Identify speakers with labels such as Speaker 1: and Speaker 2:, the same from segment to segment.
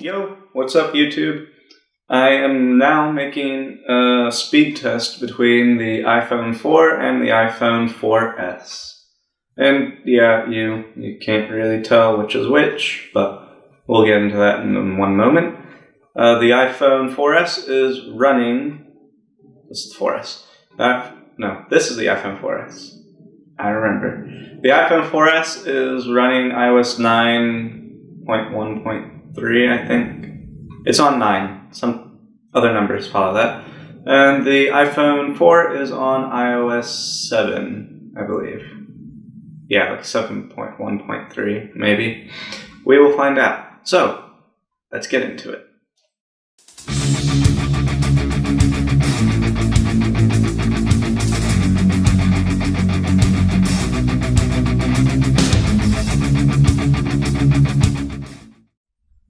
Speaker 1: Yo, what's up YouTube? I am now making a speed test between the iPhone 4 and the iPhone 4S. And yeah, you can't really tell which is which, but we'll get into that in one moment. The iPhone 4S is running... This is the 4S. No, this is the iPhone 4S. I remember. The iPhone 4S is running iOS 9.1.3, I think. It's on 9. Some other numbers follow that. And the iPhone 4 is on iOS 7, I believe. Yeah, like 7.1.3, maybe. We will find out. So, let's get into it.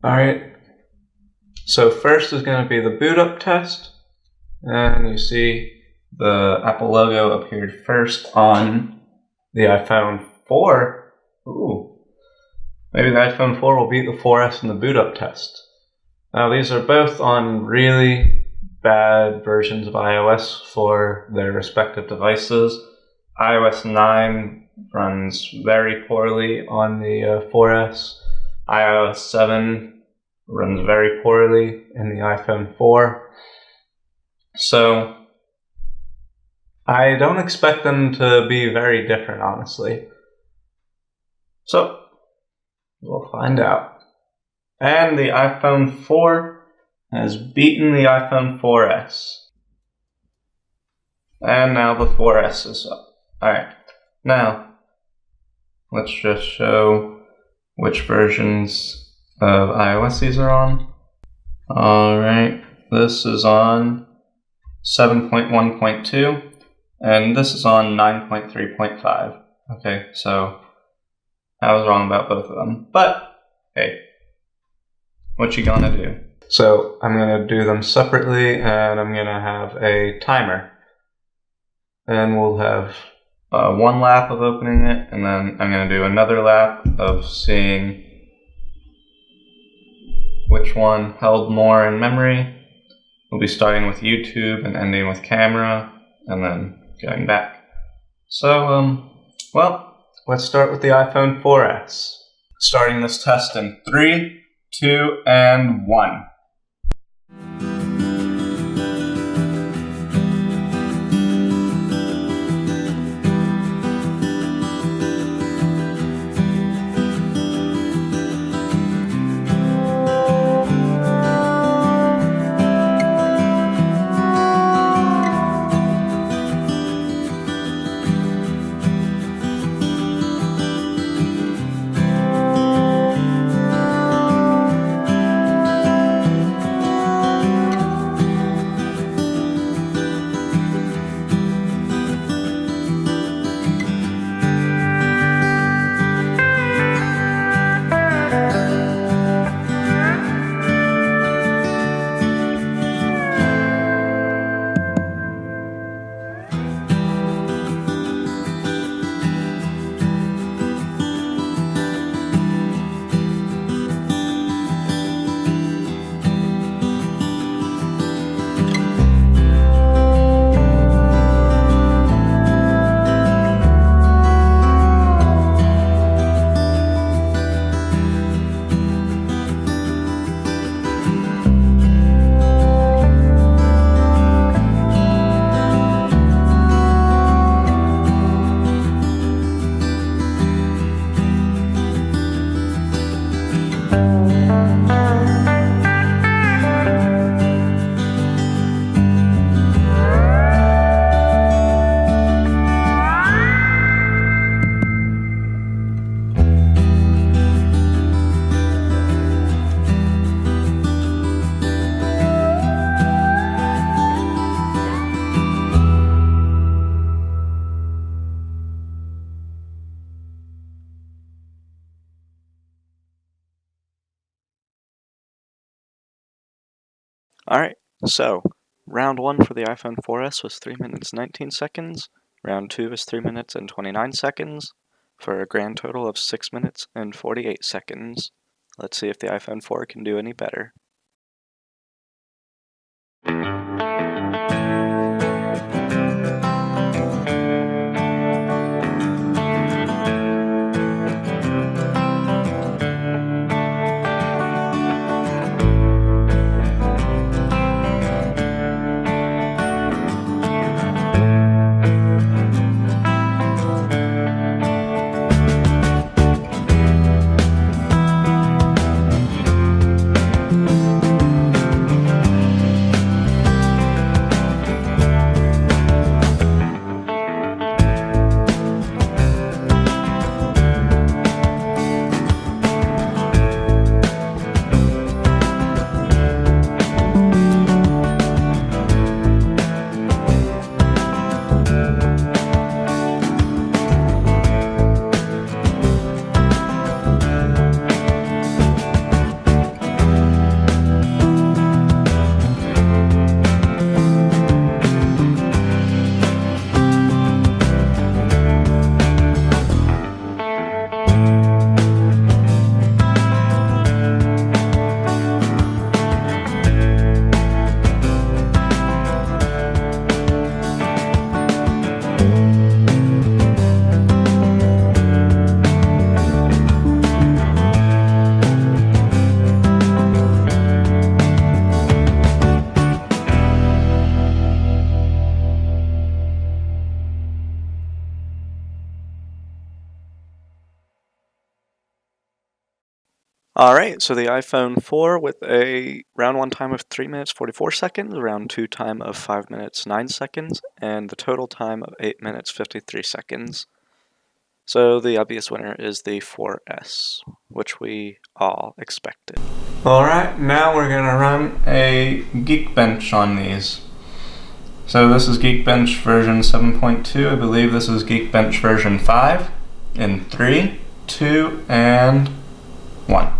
Speaker 1: Alright, so first is going to be the boot up test, and you see the Apple logo appeared first on the iPhone 4. Ooh, maybe the iPhone 4 will beat the 4S in the boot up test. Now these are both on really bad versions of iOS for their respective devices. iOS 9 runs very poorly on the 4S. iOS 7 runs very poorly in the iPhone 4. So I don't expect them to be very different, honestly. So we'll find out. And the iPhone 4 has beaten the iPhone 4S. And now the 4S is up. Alright, now let's just show which versions of iOS these are on. Alright, this is on 7.1.2, and this is on 9.3.5. Okay, so I was wrong about both of them. But, hey, what you gonna do? So, I'm gonna do them separately, and I'm gonna have a timer. And we'll have one lap of opening it, and then I'm going to do another lap of seeing which one held more in memory. We'll be starting with YouTube and ending with camera, and then going back. So, well, let's start with the iPhone 4S. Starting this test in 3, 2, and 1.
Speaker 2: Alright, so round 1 for the iPhone 4S was 3 minutes 19 seconds, round 2 was 3 minutes and 29 seconds, for a grand total of 6 minutes and 48 seconds. Let's see if the iPhone 4 can do any better. Alright, so the iPhone 4 with a round 1 time of 3 minutes 44 seconds, round 2 time of 5 minutes 9 seconds, and the total time of 8 minutes 53 seconds. So the obvious winner is the 4S, which we all expected.
Speaker 1: Alright, now we're going to run a Geekbench on these. So this is Geekbench version 7.2. I believe this is Geekbench version 5. In 3, 2, and 1.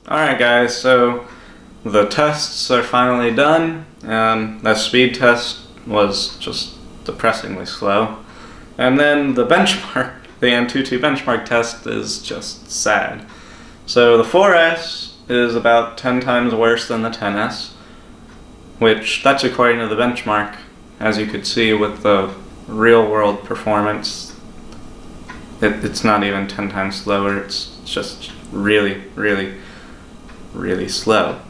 Speaker 1: Alright guys, so the tests are finally done. That speed test was just depressingly slow. And then the benchmark, the Antutu benchmark test is just sad. So the 4S is about 10 times worse than the 10S, which that's according to the benchmark. As you could see with the real world performance, it's not even 10 times slower, it's just really, really really slow.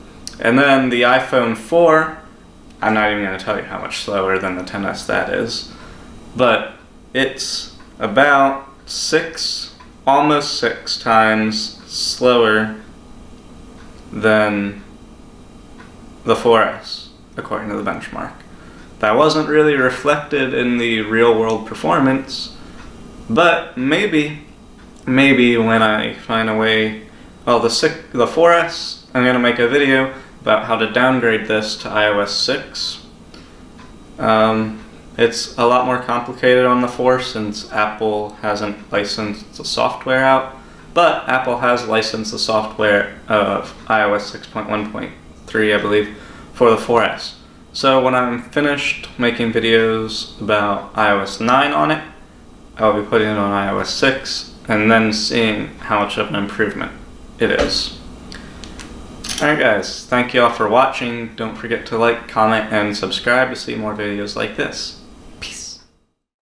Speaker 1: And then the iPhone 4, I'm not even going to tell you how much slower than the XS that is, but it's about almost 6 times slower than the 4S, according to the benchmark. That wasn't really reflected in the real world performance, but maybe when I find a way, well, the 4S, I'm going to make a video about how to downgrade this to iOS 6. It's a lot more complicated on the 4 since Apple hasn't licensed the software out, but Apple has licensed the software of iOS 6.1.3, I believe, for the 4S. So when I'm finished making videos about iOS 9 on it, I'll be putting it on iOS 6 and then seeing how much of an improvement it is. Alright guys, thank you all for watching. Don't forget to like, comment, and subscribe to see more videos like this.